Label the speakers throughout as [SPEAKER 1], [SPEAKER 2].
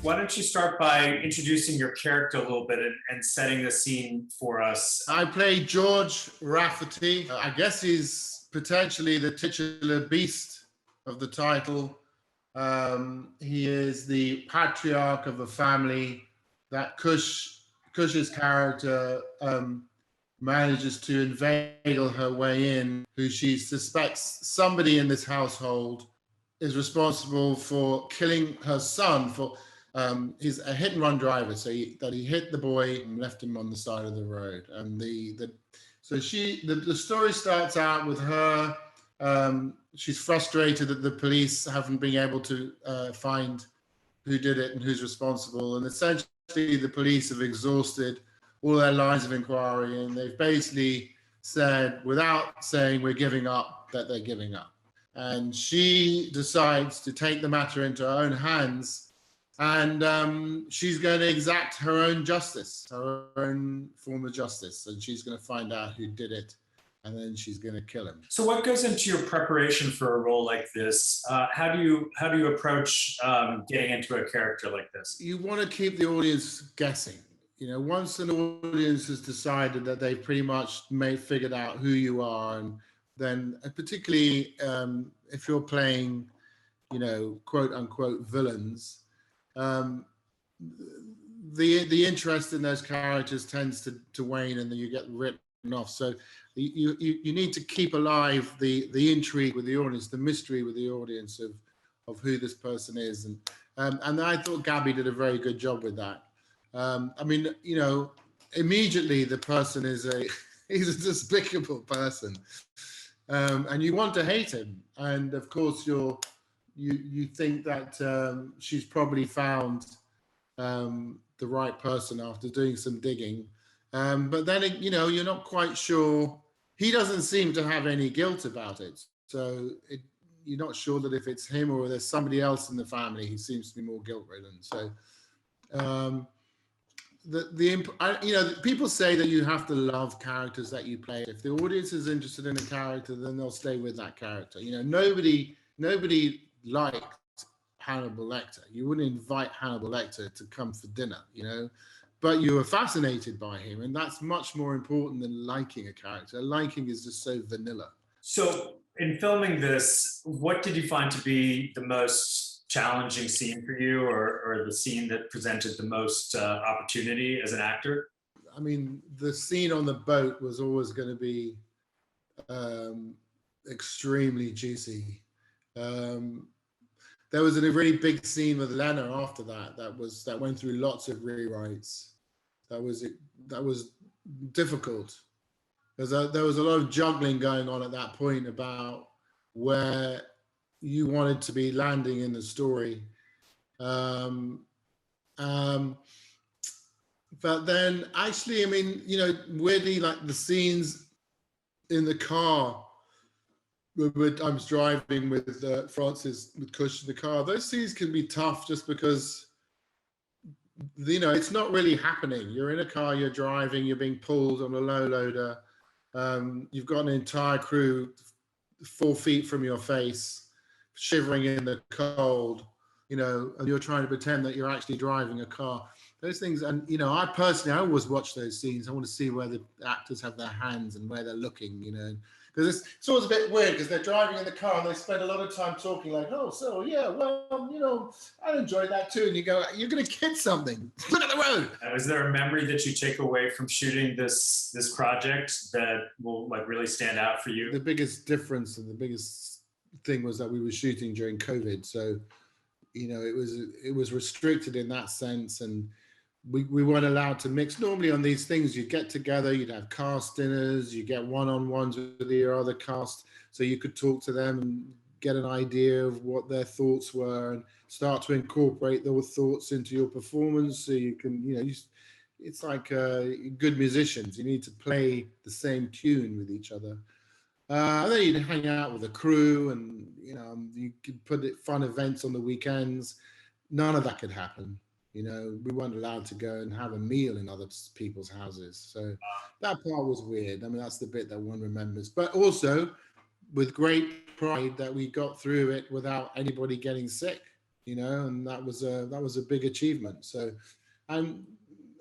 [SPEAKER 1] why don't you start by introducing your character a little bit and setting the scene for us?
[SPEAKER 2] I play George Rafferty. I guess he's potentially the titular beast of the title. He is the patriarch of a family that Cush's character manages to inveigle her way in, who she suspects somebody in this household is responsible for killing her son. He's a hit and run driver, so he hit the boy and left him on the side of the road. And the story starts out with her. She's frustrated that the police haven't been able to find who did it and who's responsible. And essentially, the police have exhausted all their lines of inquiry, and they've basically said, without saying we're giving up, that they're giving up. And she decides to take the matter into her own hands, and she's going to exact her own justice, her own form of justice, and she's going to find out who did it, and then she's going to kill him.
[SPEAKER 1] So what goes into your preparation for a role like this? How do you approach getting into a character like this?
[SPEAKER 2] You want to keep the audience guessing. You know, once an audience has decided that they've pretty much figured out who you are, and then particularly if you're playing, you know, quote unquote villains, the interest in those characters tends to wane, and then you get written off. So you need to keep alive the intrigue with the audience, the mystery with the audience of who this person is, and I thought Gabby did a very good job with that. I mean, you know, immediately the person he's a despicable person, and you want to hate him. And of course, you think that she's probably found the right person after doing some digging, but then you know, you're not quite sure. He doesn't seem to have any guilt about it, so you're not sure that if it's him or there's somebody else in the family. He seems to be more guilt-ridden. So. You know, people say that you have to love characters that you play. If the audience is interested in a character, then they'll stay with that character. You know, nobody liked Hannibal Lecter. You wouldn't invite Hannibal Lecter to come for dinner, you know, but you were fascinated by him, and that's much more important than liking a character. Liking is just so vanilla.
[SPEAKER 1] So in filming this, what did you find to be the most challenging scene for you, or the scene that presented the most opportunity as an actor?
[SPEAKER 2] I mean, the scene on the boat was always going to be extremely juicy. There was a really big scene with Lena after that went through lots of rewrites. That was difficult because there was a lot of juggling going on at that point about where you wanted to be landing in the story. But then actually, I mean, you know, weirdly, like the scenes in the car where I was driving with Francis, with Cush in the car, those scenes can be tough just because, you know, it's not really happening. You're in a car, you're driving, you're being pulled on a low loader. You've got an entire crew 4 feet from your face, shivering in the cold, you know, and you're trying to pretend that you're actually driving a car. Those things, and you know, I always watch those scenes. I want to see where the actors have their hands and where they're looking, you know, because it's always a bit weird because they're driving in the car and they spend a lot of time talking like, oh, so yeah, well, you know, I enjoyed that too. And you go, you're going to get something. Look at the road.
[SPEAKER 1] Is there a memory that you take away from shooting this project that will like really stand out for you?
[SPEAKER 2] The biggest difference and the biggest thing was that we were shooting during COVID, so you know, it was restricted in that sense, and we weren't allowed to mix. Normally on these things, you get together, you'd have cast dinners, you get one-on-ones with your other cast, so you could talk to them and get an idea of what their thoughts were and start to incorporate those thoughts into your performance, so you can, you know, it's like good musicians, you need to play the same tune with each other. And then you'd hang out with the crew, and you know, you could put fun events on the weekends. None of that could happen. You know, we weren't allowed to go and have a meal in other people's houses. So that part was weird. I mean, that's the bit that one remembers. But also with great pride that we got through it without anybody getting sick. and that was a big achievement. So, and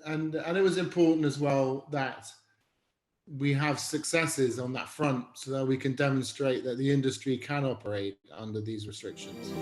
[SPEAKER 2] it was important as well that we have successes on that front so that we can demonstrate that the industry can operate under these restrictions.